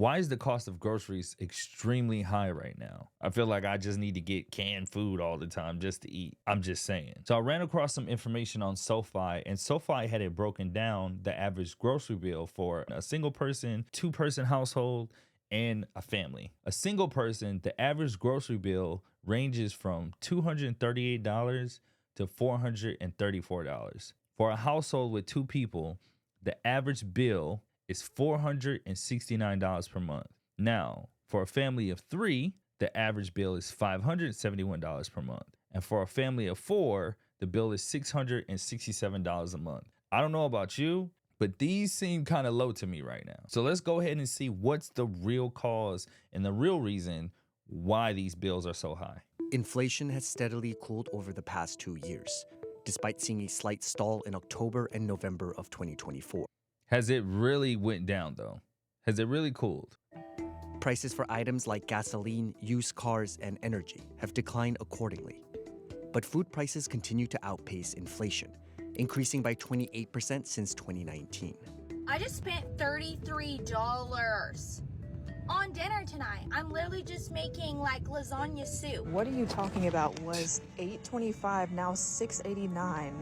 Why is the cost of groceries extremely high right now? I feel like I just need to get canned food all the time just to eat. I'm just saying. So I ran across some information on SoFi, and SoFi had it broken down the average grocery bill for a single person, two-person household, and a family. A single person, the average grocery bill ranges from $238 to $434. For a household with two people, the average bill is $469 per month. Now, for a family of three, the average bill is $571 per month. And for a family of four, the bill is $667 a month. I don't know about you, but these seem kind of low to me right now. So let's go ahead and see what's the real cause and the real reason why these bills are so high. Inflation has steadily cooled over the past 2 years, despite seeing a slight stall in October and November of 2024. Has it really went down though? Has it really cooled? Prices for items like gasoline, used cars, and energy have declined accordingly. But food prices continue to outpace inflation, increasing by 28% since 2019. I just spent $33 on dinner tonight. I'm literally just making like lasagna soup. What are you talking about? Was $8.25, now $6.89.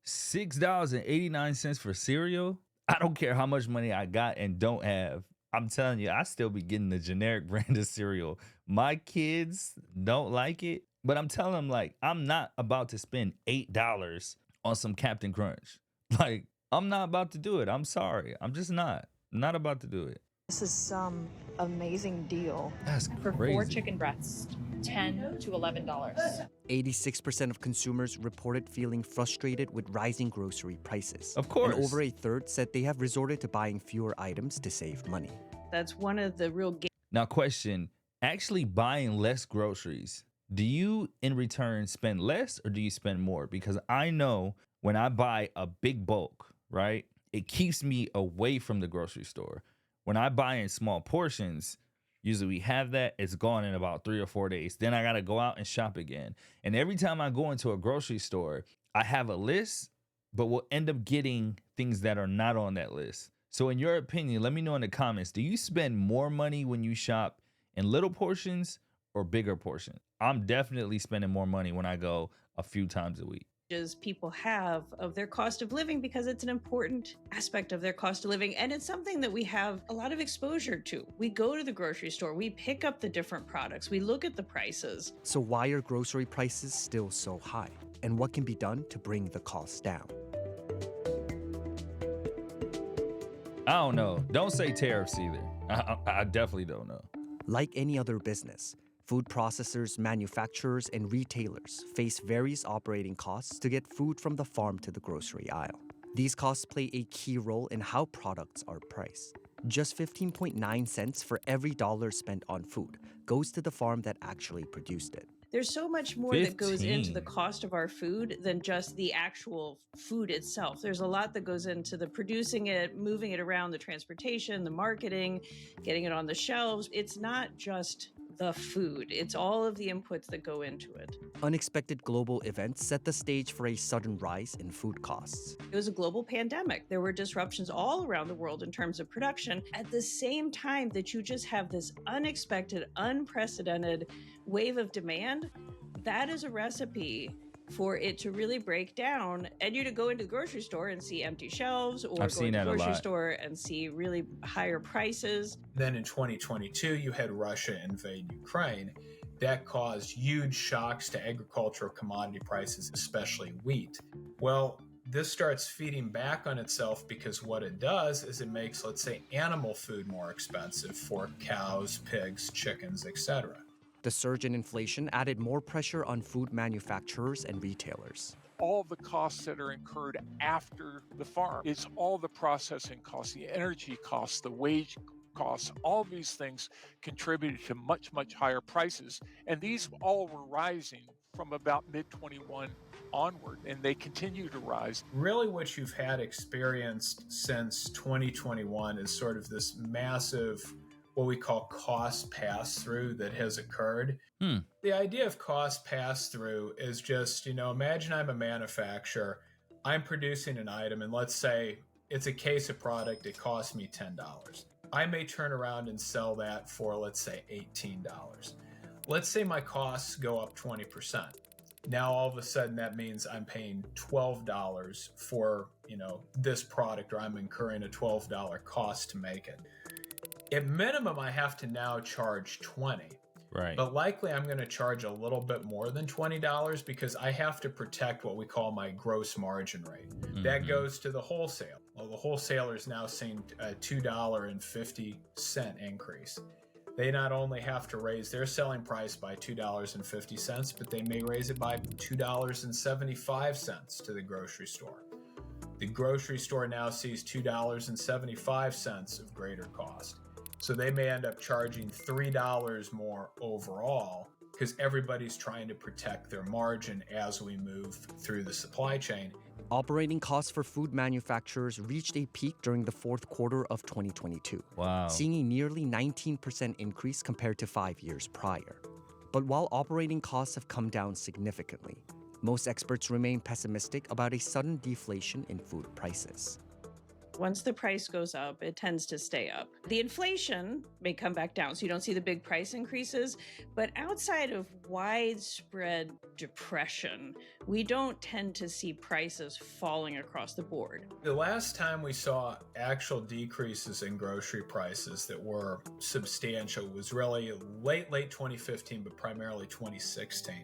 $6.89 for cereal? I don't care how much money I got and don't have. I'm telling you, I still be getting the generic brand of cereal. My kids don't like it, but I'm telling them, like, I'm not about to spend $8 on some Captain Crunch. Like, I'm not about to do it. I'm sorry. I'm just not about to do it. This is some amazing deal. That's For crazy. 4 chicken breasts, $10 to $11. 86% of consumers reported feeling frustrated with rising grocery prices. Of course. And over a third said they have resorted to buying fewer items to save money. That's one of the real Now, question, actually buying less groceries, do you in return spend less or do you spend more? Because I know when I buy a big bulk, right, it keeps me away from the grocery store. When I buy in small portions, usually we have that, it's gone in about 3 or 4 days. Then I got to go out and shop again. And every time I go into a grocery store, I have a list, but we'll end up getting things that are not on that list. So in your opinion, let me know in the comments, do you spend more money when you shop in little portions or bigger portions? I'm definitely spending more money when I go a few times a week. people have of their cost of living, because it's an important aspect of their cost of living. And it's something that we have a lot of exposure to. We go to the grocery store, we pick up the different products, we look at the prices. So why are grocery prices still so high? And what can be done to bring the costs down? I don't know. Don't say tariffs either. I definitely don't know. Like any other business, food processors, manufacturers, and retailers face various operating costs to get food from the farm to the grocery aisle. These costs play a key role in how products are priced. Just 15.9 cents for every dollar spent on food goes to the farm that actually produced it. There's so much more that goes into the cost of our food than just the actual food itself. There's a lot that goes into the producing it, moving it around, the transportation, the marketing, getting it on the shelves. It's not just the food. It's all of the inputs that go into it. Unexpected global events set the stage for a sudden rise in food costs. It was a global pandemic. There were disruptions all around the world in terms of production. At the same time that you just have this unexpected, unprecedented wave of demand, that is a recipe for it to really break down and you to go into the grocery store and see empty shelves, or go into the grocery store and see really higher prices. Then in 2022, you had Russia invade Ukraine. That caused huge shocks to agricultural commodity prices, especially wheat. Well, this starts feeding back on itself, because what it does is it makes, let's say, animal food more expensive for cows, pigs, chickens, etc. The surge in inflation added more pressure on food manufacturers and retailers. All the costs that are incurred after the farm, it's all the processing costs, the energy costs, the wage costs, all these things contributed to much, much higher prices. And these all were rising from about mid-21 onward, and they continue to rise. Really what you've had experienced since 2021 is sort of this massive, what we call cost pass-through that has occurred. The idea of cost pass-through is just, imagine I'm a manufacturer, I'm producing an item, and let's say it's a case of product, it costs me $10. I may turn around and sell that for, let's say, $18. Let's say my costs go up 20%. Now all of a sudden that means I'm paying $12 for, this product, or I'm incurring a $12 cost to make it. At minimum, I have to now charge $20. Right. But likely I'm going to charge a little bit more than $20 because I have to protect what we call my gross margin rate. Mm-hmm. That goes to the wholesale. Well, the wholesaler is now seeing a $2.50 increase. They not only have to raise their selling price by $2.50, but they may raise it by $2.75 to the grocery store. The grocery store now sees $2.75 of greater cost. So they may end up charging $3 more overall because everybody's trying to protect their margin as we move through the supply chain. Operating costs for food manufacturers reached a peak during the fourth quarter of 2022, seeing a nearly 19% increase compared to 5 years prior. But while operating costs have come down significantly, most experts remain pessimistic about a sudden deflation in food prices. Once the price goes up, it tends to stay up. The inflation may come back down, so you don't see the big price increases. But outside of widespread depression, we don't tend to see prices falling across the board. The last time we saw actual decreases in grocery prices that were substantial was really late 2015, but primarily 2016.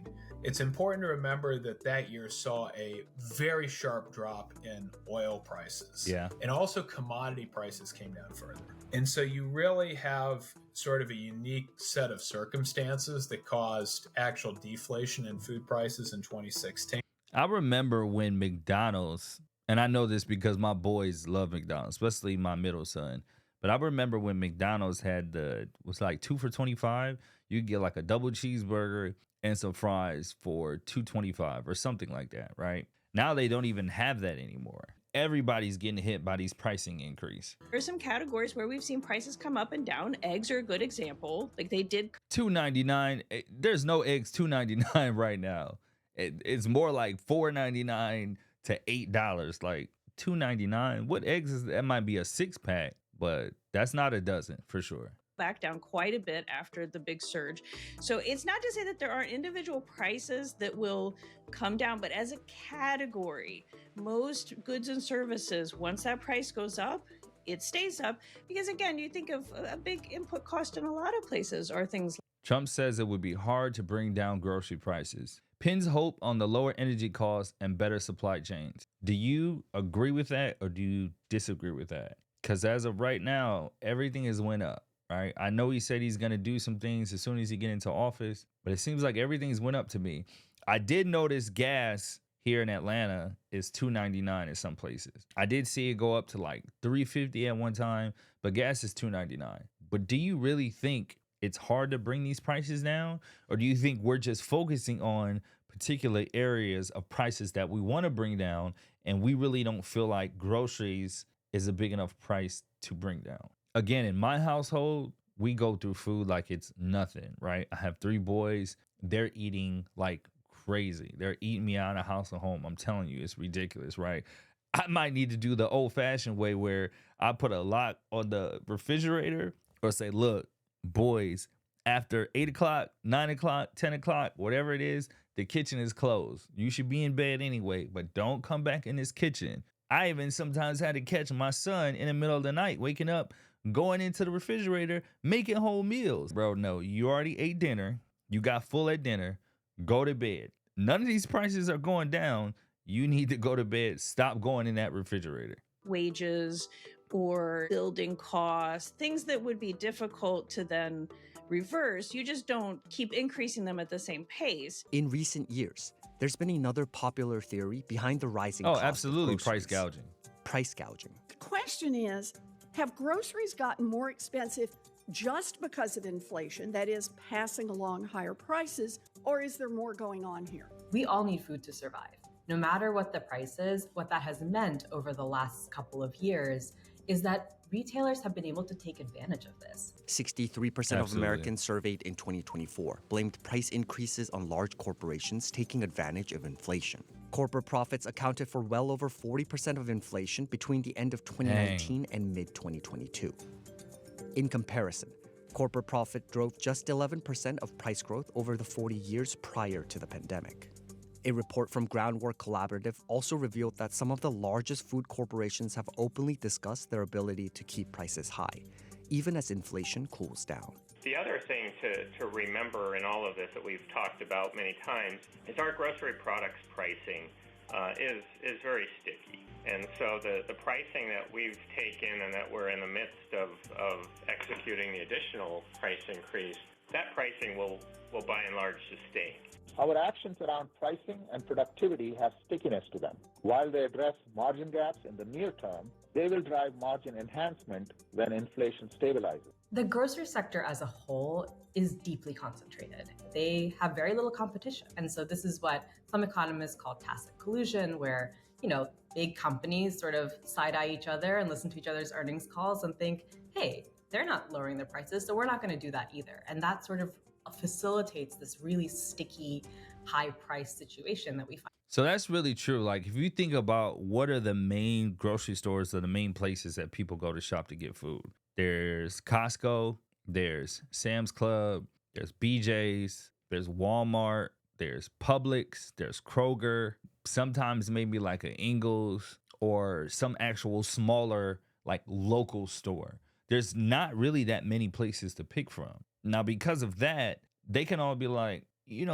It's important to remember that year saw a very sharp drop in oil prices. Yeah. And also commodity prices came down further. And so you really have sort of a unique set of circumstances that caused actual deflation in food prices in 2016. I remember when McDonald's, and I know this because my boys love McDonald's, especially my middle son. But I remember when McDonald's was like 2 for $25. You could get like a double cheeseburger and some fries for $2.25 or something like that, right? Now they don't even have that anymore. Everybody's getting hit by these pricing increase. There's some categories where we've seen prices come up and down. Eggs are a good example. Like they did $2.99. There's no eggs $2.99 right now. It's more like $4.99 to $8. Like $2.99. What eggs is that? That might be a 6-pack, but that's not a dozen for sure. Back down quite a bit after the big surge. So it's not to say that there aren't individual prices that will come down, but as a category, most goods and services, once that price goes up, it stays up. Because again, you think of a big input cost in a lot of places are things. Trump says it would be hard to bring down grocery prices. Pins hope on the lower energy costs and better supply chains. Do you agree with that or do you disagree with that? Because as of right now, everything has went up. Right. I know he said he's going to do some things as soon as he get into office, but it seems like everything's went up to me. I did notice gas here in Atlanta is $2.99 in some places. I did see it go up to like $3.50 at one time, but gas is $2.99. But do you really think it's hard to bring these prices down? Or do you think we're just focusing on particular areas of prices that we want to bring down and we really don't feel like groceries is a big enough price to bring down? Again, in my household, we go through food like it's nothing, right? I have 3 boys. They're eating like crazy. They're eating me out of house and home. I'm telling you, it's ridiculous, right? I might need to do the old-fashioned way where I put a lock on the refrigerator or say, look, boys, after 8 o'clock, 9 o'clock, 10 o'clock, whatever it is, the kitchen is closed. You should be in bed anyway, but don't come back in this kitchen. I even sometimes had to catch my son in the middle of the night, waking up, going into the refrigerator, making whole meals. Bro, no, you already ate dinner. You got full at dinner. Go to bed. None of these prices are going down. You need to go to bed. Stop going in that refrigerator. Wages or building costs, things that would be difficult to then reverse. You just don't keep increasing them at the same pace. In recent years, there's been another popular theory behind the rising cost absolutely, of price groceries. gouging. Price gouging. The question is, have groceries gotten more expensive just because of inflation, that is, passing along higher prices, or is there more going on here? We all need food to survive. No matter what the price is, what that has meant over the last couple of years is that retailers have been able to take advantage of this. 63% of Americans surveyed in 2024 blamed price increases on large corporations taking advantage of inflation. Corporate profits accounted for well over 40% of inflation between the end of 2019 and mid-2022. In comparison, corporate profit drove just 11% of price growth over the 40 years prior to the pandemic. A report from Groundwork Collaborative also revealed that some of the largest food corporations have openly discussed their ability to keep prices high, even as inflation cools down. The other thing to remember in all of this that we've talked about many times is our grocery products pricing is very sticky. And so the pricing that we've taken and that we're in the midst of executing the additional price increase, that pricing will by and large sustain. Our actions around pricing and productivity have stickiness to them. While they address margin gaps in the near term, they will drive margin enhancement when inflation stabilizes. The grocery sector as a whole is deeply concentrated. They have very little competition. And so this is what some economists call tacit collusion, where, big companies sort of side-eye each other and listen to each other's earnings calls and think, hey, they're not lowering their prices, so we're not going to do that either. And that sort of facilitates this really sticky, high price situation that we find. So that's really true. Like, if you think about what are the main grocery stores or the main places that people go to shop to get food, there's Costco, there's Sam's Club, there's BJ's, there's Walmart, there's Publix, there's Kroger, sometimes maybe like an Ingles or some actual smaller like local store. There's not really that many places to pick from. Now, because of that, they can all be like,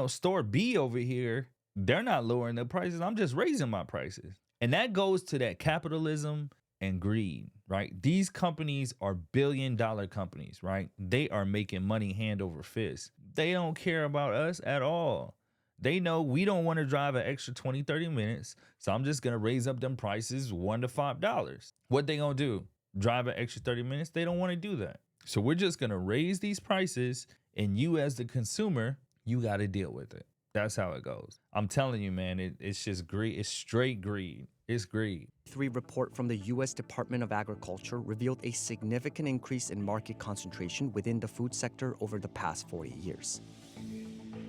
store B over here, they're not lowering their prices. I'm just raising my prices. And that goes to that capitalism and greed, right? These companies are billion-dollar companies, right? They are making money hand over fist. They don't care about us at all. They know we don't want to drive an extra 20, 30 minutes, so I'm just going to raise up them prices $1 to $5. What they going to do? Drive an extra 30 minutes? They don't want to do that. So we're just going to raise these prices, and you as the consumer, you got to deal with it. That's how it goes. I'm telling you, man, it's just greed. It's straight greed. It's greed. A report from the U.S. Department of Agriculture revealed a significant increase in market concentration within the food sector over the past 40 years.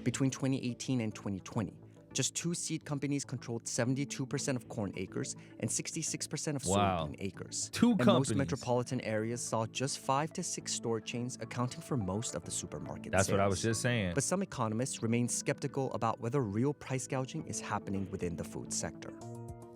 Between 2018 and 2020, just two seed companies controlled 72% of corn acres and 66% of soybean acres. Two companies. Most metropolitan areas saw just 5 to 6 store chains accounting for most of the supermarket That's sales. what I was just saying. But some economists remain skeptical about whether real price gouging is happening within the food sector.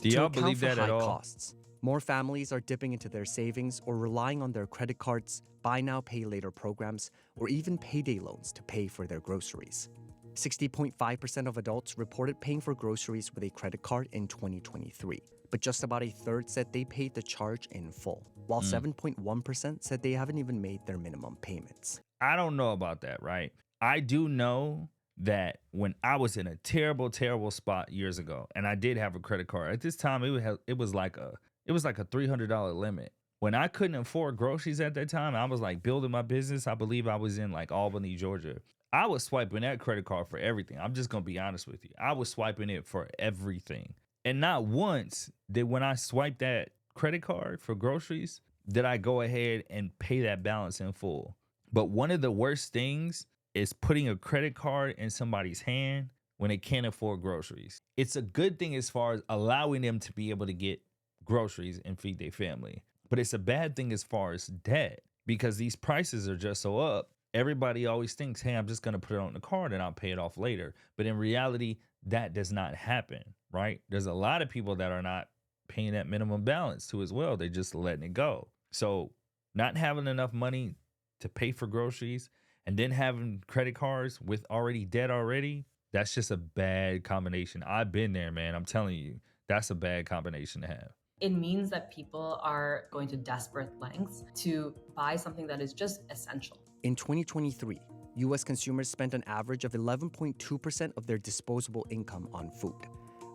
Do y'all believe that at all? Costs, more families are dipping into their savings or relying on their credit cards, buy now, pay later programs, or even payday loans to pay for their groceries. 60.5% of adults reported paying for groceries with a credit card in 2023, but just about a third said they paid the charge in full, while 7.1% said they haven't even made their minimum payments. I don't know about that, right? I do know that when I was in a terrible, terrible spot years ago, and I did have a credit card, at this time it was like a $300 limit. When I couldn't afford groceries at that time, I was like building my business. I believe I was in like Albany, Georgia. I was swiping that credit card for everything. I'm just going to be honest with you. I was swiping it for everything. And not once did when I swiped that credit card for groceries, did I go ahead and pay that balance in full. But one of the worst things is putting a credit card in somebody's hand when they can't afford groceries. It's a good thing as far as allowing them to be able to get groceries and feed their family. But it's a bad thing as far as debt, because these prices are just so up. Everybody always thinks, hey, I'm just going to put it on the card and I'll pay it off later. But in reality, that does not happen, right? There's a lot of people that are not paying that minimum balance too as well. They're just letting it go. So not having enough money to pay for groceries and then having credit cards with already debt already, that's just a bad combination. I've been there, man. I'm telling you, that's a bad combination to have. It means that people are going to desperate lengths to buy something that is just essential. In 2023, U.S. consumers spent an average of 11.2% of their disposable income on food,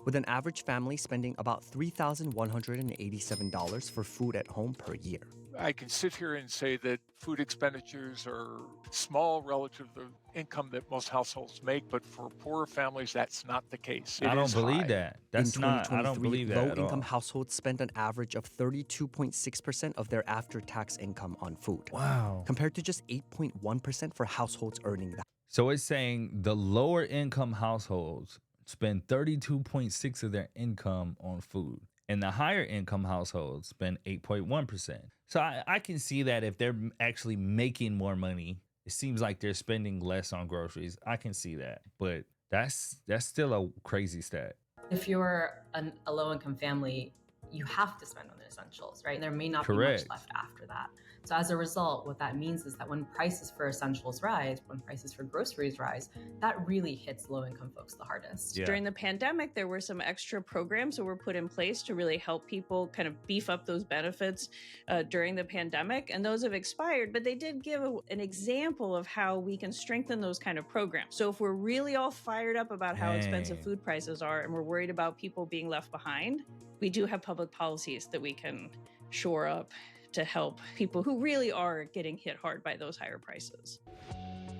with an average family spending about $3,187 for food at home per year. I can sit here and say that food expenditures are small relative to the income that most households make, but for poorer families, that's not the case. I don't believe that. That's not, I don't believe that at all. Low-income households spent an average of 32.6% of their after-tax income on food. Wow. Compared to just 8.1% for households earning that. So it's saying the lower income households spend 32.6% of their income on food. and the higher income households spend 8.1%. So I can see that if they're actually making more money, it seems like they're spending less on groceries. I can see that, but that's still a crazy stat. If you're a low-income family, you have to spend on the essentials, right? There may not Correct. be much left after that. So as a result, what that means is that when prices for essentials rise, when prices for groceries rise, that really hits low-income folks the hardest. Yeah. During the pandemic, there were some extra programs that were put in place to really help people kind of beef up those benefits during the pandemic, and those have expired, but they did give an example of how we can strengthen those kind of programs. So if we're really all fired up about how expensive Dang. food prices are and we're worried about people being left behind, we do have public policies that we can shore up to help people who really are getting hit hard by those higher prices.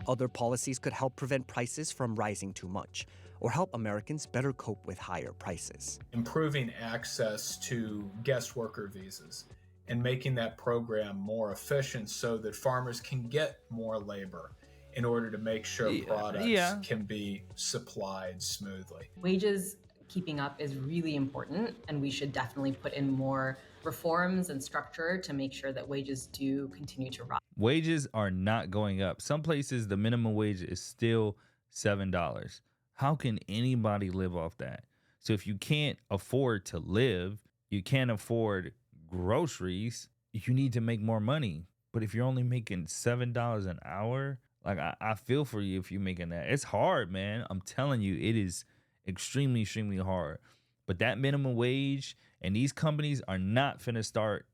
Other policies could help prevent prices from rising too much or help Americans better cope with higher prices. Improving access to guest worker visas and making that program more efficient so that farmers can get more labor in order to make sure products can be supplied smoothly. Wages keeping up is really important, and we should definitely put in more reforms and structure to make sure that wages do continue to rise. Wages are not going up. Some places, the minimum wage is still $7. How can anybody live off that? So if you can't afford to live, you can't afford groceries, you need to make more money. But if you're only making $7 an hour, like I feel for you if you're making that. It's hard, man. I'm telling you, it is extremely, extremely hard. But that minimum wage and these companies are not finna start,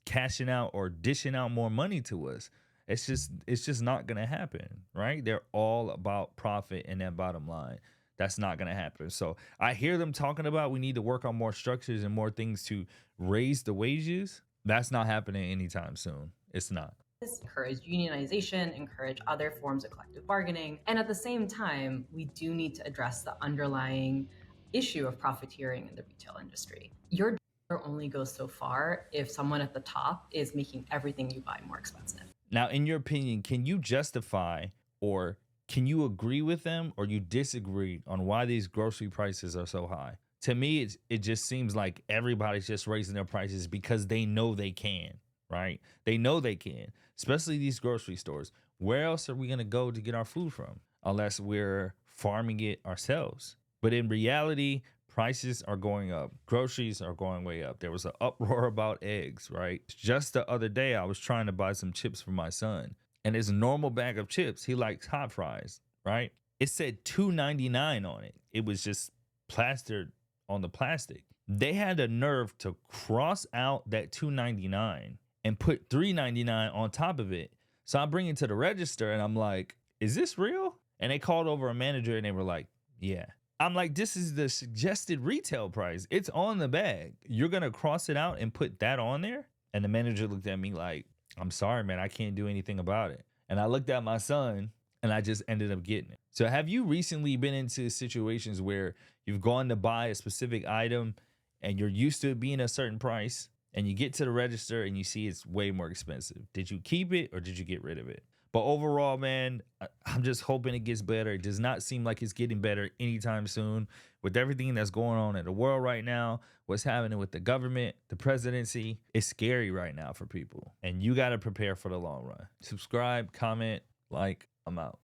cashing out or dishing out more money to us. It's just not gonna happen, right? They're all about profit and that bottom line. That's not gonna happen. So I hear them talking about we need to work on more structures and more things to raise the wages. That's not happening anytime soon. It's not. Encourage unionization, encourage other forms of collective bargaining. And at the same time, we do need to address the underlying issue of profiteering in the retail industry. Your dollar only goes so far if someone at the top is making everything you buy more expensive. Now, in your opinion, can you justify or can you agree with them or you disagree on why these grocery prices are so high? To me, it just seems like everybody's just raising their prices because they know they can, right? They know they can, especially these grocery stores. Where else are we going to go to get our food from unless we're farming it ourselves? But in reality, prices are going up. Groceries are going way up. There was an uproar about eggs, right? Just the other day, I was trying to buy some chips for my son. And his normal bag of chips, he likes hot fries, right? It said $2.99 on it. It was just plastered on the plastic. They had the nerve to cross out that $2.99 and put $3.99 on top of it. So I bring it to the register and I'm like, is this real? And they called over a manager and they were like, yeah. I'm like, this is the suggested retail price. It's on the bag. You're going to cross it out and put that on there? And the manager looked at me like, I'm sorry, man, I can't do anything about it. And I looked at my son and I just ended up getting it. So have you recently been into situations where you've gone to buy a specific item and you're used to it being a certain price and you get to the register and you see it's way more expensive? Did you keep it or did you get rid of it? But overall, man, I'm just hoping it gets better. It does not seem like it's getting better anytime soon. With everything that's going on in the world right now, what's happening with the government, the presidency, it's scary right now for people. And you got to prepare for the long run. Subscribe, comment, like, I'm out.